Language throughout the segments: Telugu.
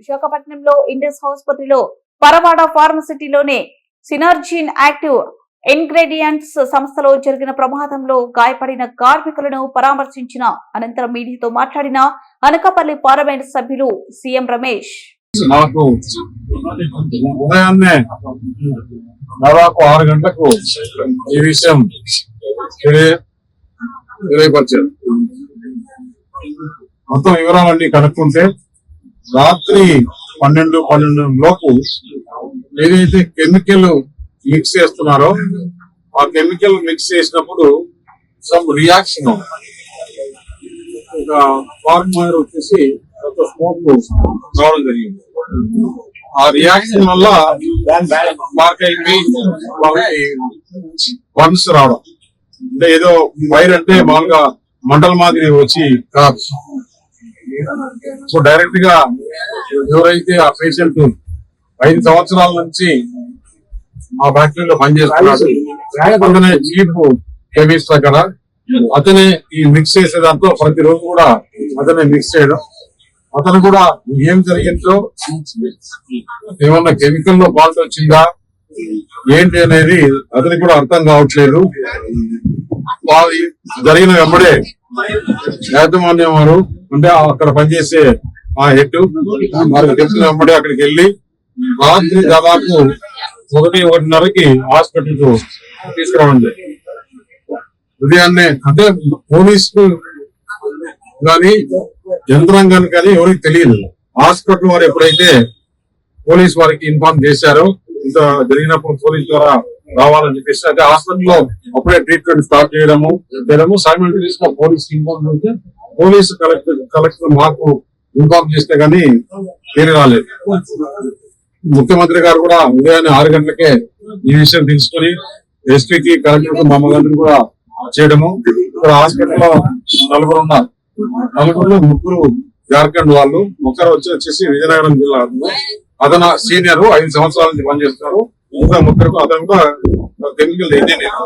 విశాఖపట్నంలో ఇండస్ ఆసుపత్రిలో పరవాడ ఫార్మసిటీలోనే సినర్జిన్ యాక్టివ్ ఇంగ్రీడియంట్స్ సంస్థలో జరిగిన ప్రమాదంలో గాయపడిన కార్మికులను పరామర్శించిన అనంతరం మీడియాతో మాట్లాడిన అనకాపల్లి పార్లమెంట్ సభ్యులు సీఎం రమేష్. నాకు ఉదయాన్నే దాదాపు 6 గంటలకు ఈ విషయం తెలియపరిచారు. మొత్తం వివరాలన్నీ కనుక్కుంటే రాత్రి 12 లోపు ఏదైతే కెమికల్ మిక్స్ చేస్తున్నారో ఆ కెమికల్ మిక్స్ చేసినప్పుడు సమ్ రియాక్షన్ ఒక ఫార్మర్ వచ్చేసి ఒక స్మోక్ రావడం జరిగింది. ఆ రియాక్షన్ వల్ల మాకైతే వాళ్ళకి బర్న్స్ రావడం, అంటే ఏదో వైర్ అంటే మామూలుగా మంటల మాదిరి వచ్చి కాదు. సో డైరెక్ట్ గా ఎవరైతే ఆ పేషెంట్ 5 సంవత్సరాల నుంచి ఆ ఫ్యాక్టరీలో పనిచేస్తున్నాడు, అతనే చీఫ్ కెమిస్ట్ దగ్గర, అతనే ఈ మిక్స్ చేసే దాంట్లో ప్రతిరోజు కూడా అతనే మిక్స్ చేయడం, అతను కూడా ఏం జరిగిందో, ఏమన్నా కెమికల్ లో ఫాల్ట్ వచ్చిందా ఏంటి అనేది అతనికి కూడా అర్థం కావట్లేదు. జరిగిన వెంబడే యాజమాన్యం వారు అంటే అక్కడ పనిచేసే ఆ హెడ్ వారికి తెలిసిన వెంబడే అక్కడికి వెళ్ళి రాత్రి దాదాపు 1:30కి హాస్పిటల్ కు తీసుకురావడం జరిగింది. ఉదయాన్నే అంటే పోలీసు కానీ యంత్రాంగాన్ని కానీ ఎవరికి తెలియదు. హాస్పిటల్ వారు ఎప్పుడైతే పోలీస్ వారికి ఇన్ఫార్మ్ చేశారో ఇంత జరిగినప్పుడు పోలీస్ ద్వారా రావాలని చెప్పేసి అయితే హాస్పిటల్లో అప్పుడే ట్రీట్మెంట్ స్టార్ట్ చేయడము సైమల్టేనియస్ గా పోలీస్ ఇన్ఫార్మ్ చేస్తే పోలీసు కలెక్టర్ మాకు ఇన్ఫార్మ్ చేస్తే గానీ పేరు రాలేదు. ముఖ్యమంత్రి గారు కూడా ఉదయాన్నే 6 గంటలకే ఈ విషయం తెలుసుకుని ఎస్పీకి కలెక్టర్ మా అమ్మగారిని కూడా చేయడము. ఇక్కడ హాస్పిటల్లో 4 ఉన్నారు. 4లో 3 జార్ఖండ్ వాళ్ళు, ఒకరు వచ్చేసి విజయనగరం జిల్లా అతను సీనియర్ 5 సంవత్సరాల నుంచి పనిచేస్తున్నారు. ఇంకా 3 అతను కూడా కెమికల్ ఇంజనీర్.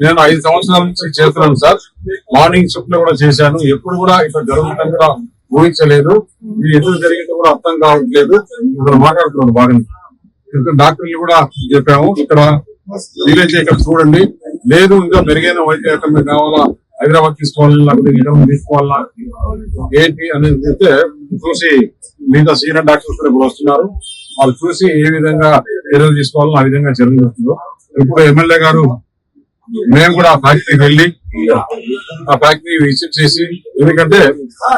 నేను 5 సంవత్సరాల నుంచి చేస్తున్నాను సార్. మార్నింగ్ షిఫ్ట్ లో కూడా చేశాను. ఎప్పుడు కూడా ఇక్కడ జరుగుతుందని కూడా ఊహించలేదు. ఇది ఎందుకు జరిగిందో కూడా అర్థం కావట్లేదు. ఇక్కడ మాట్లాడుతున్నాను బాగా. ఇక్కడ డాక్టర్లు కూడా చెప్పాము, ఇక్కడ రిలీజ్ ఇక్కడ చూడండి, లేదు ఇంకా మెరుగైన వైద్య ఎక్కడ కావాలా, హైదరాబాద్ తీసుకోవాలా, లేకపోతే ఇక్కడ తీసుకోవాలా ఏంటి అనేది చెప్తే చూసి మిగతా సీనియర్ డాక్టర్స్ కూడా ఇప్పుడు వస్తున్నారు. వాళ్ళు చూసి ఏ విధంగా చర్యలు తీసుకోవాలో ఆ విధంగా చర్యలు చేస్తున్నారు. ఇప్పుడు ఎమ్మెల్యే గారు మేము కూడా ఆ ఫ్యాక్టరీకి వెళ్ళి ఆ ఫ్యాక్టరీ విజిట్ చేసి, ఎందుకంటే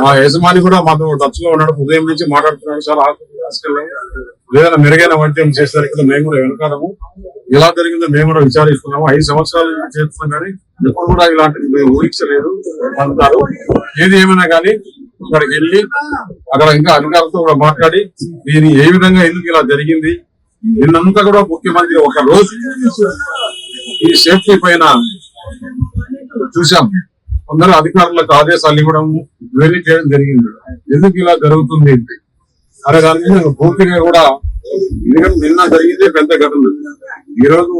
మా యజమాని కూడా మాతో టచ్ లో ఉన్నాడు, ఉదయం నుంచి మాట్లాడుతున్నాడు, సార్ హాస్పిటల్ ఏదైనా మెరుగైన వైద్యం చేస్తారు ఇక్కడ మేము కూడా వెనకాడము, ఎలా జరిగిందో మేము కూడా విచారిస్తున్నాము. 5 సంవత్సరాల నుంచి చేస్తున్నాం కానీ ఎప్పుడు కూడా ఇలాంటివి మేము ఊహించలేదు అంటారు. ఏది ఏమైనా కానీ అక్కడికి వెళ్ళి అక్కడ ఇంకా అధికారులతో కూడా మాట్లాడి దీని ఏ విధంగా ఎందుకు ఇలా జరిగింది నిన్నంతా కూడా ముఖ్యమంత్రి ఒక రోజు ఈ సేఫ్టీ పైన చూసాం. అందరూ అధికారులకు ఆదేశాలు ఇవ్వడం వెరీ చేయడం జరిగింది. ఎందుకు ఇలా జరుగుతుంది అనే దాని మీద పూర్తిగా కూడా, ఎందుకంటే నిన్న జరిగిందే పెద్ద ఘటన. ఈ రోజు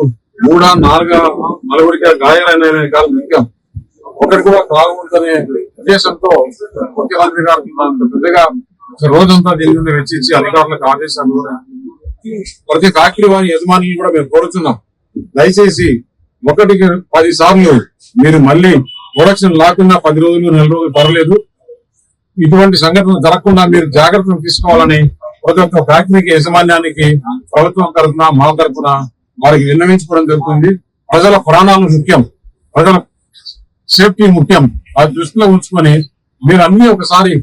3-4 గాయాలైన కాలం ముఖ్యం, ఒకటి కూడా కాకూడదనే ఉద్దేశంతో ముఖ్యమంత్రి గారు పెద్దగా రోజంతా దీని మీద వెచ్చించి అధికారులకు ఆదేశాలు కూడా ప్రతి ఫ్యాక్టరీ వారి యజమాని కూడా మేము కోరుతున్నాం, దయచేసి 1కి 10 సార్లు మీరు మళ్ళీ ప్రొడక్షన్ లేకుండా 10 రోజులు 4 రోజులు పర్లేదు, ఇటువంటి సంఘటనలు జరగకుండా మీరు జాగ్రత్తలు తీసుకోవాలని ప్రతి ఒక్క ఫ్యాక్టరీకి యజమాన్యానికి ప్రభుత్వం తరఫున మా తరఫున వారికి విన్నవించుకోవడం జరుగుతుంది. ప్రజల ప్రాణాలు ముఖ్యం, ప్రజల సేఫ్టీ ముఖ్యం. అది దృష్టిలో ఉంచుకొని మీరు అన్ని ఒకసారి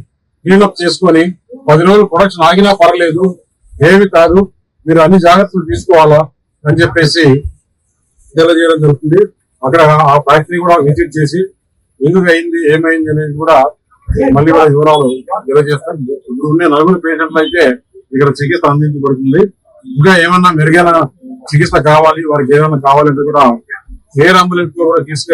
క్లీనప్ చేసుకొని 10 రోజులు ప్రొడక్షన్ ఆగినా పర్లేదు, ఏమి కాదు, మీరు అన్ని జాగ్రత్తలు తీసుకోవాలా అని చెప్పేసి తెలియజేయడం జరుగుతుంది. అక్కడ ఆ ఫ్యాక్టరీ కూడా విజిట్ చేసి ఎందుకు అయింది ఏమైంది అనేది కూడా మళ్ళీ కూడా వివరాలు తెలియజేస్తాం. ఇప్పుడు ఉండే 4 పేషెంట్లు అయితే ఇక్కడ చికిత్స అందించబడుతుంది. ఇంకా ఏమన్నా మెరుగైన చికిత్స కావాలి, వారికి ఏమైనా కావాలంటే కూడా ఎయిర్ అంబులెన్స్ లో కూడా తీసుకెళ్ళి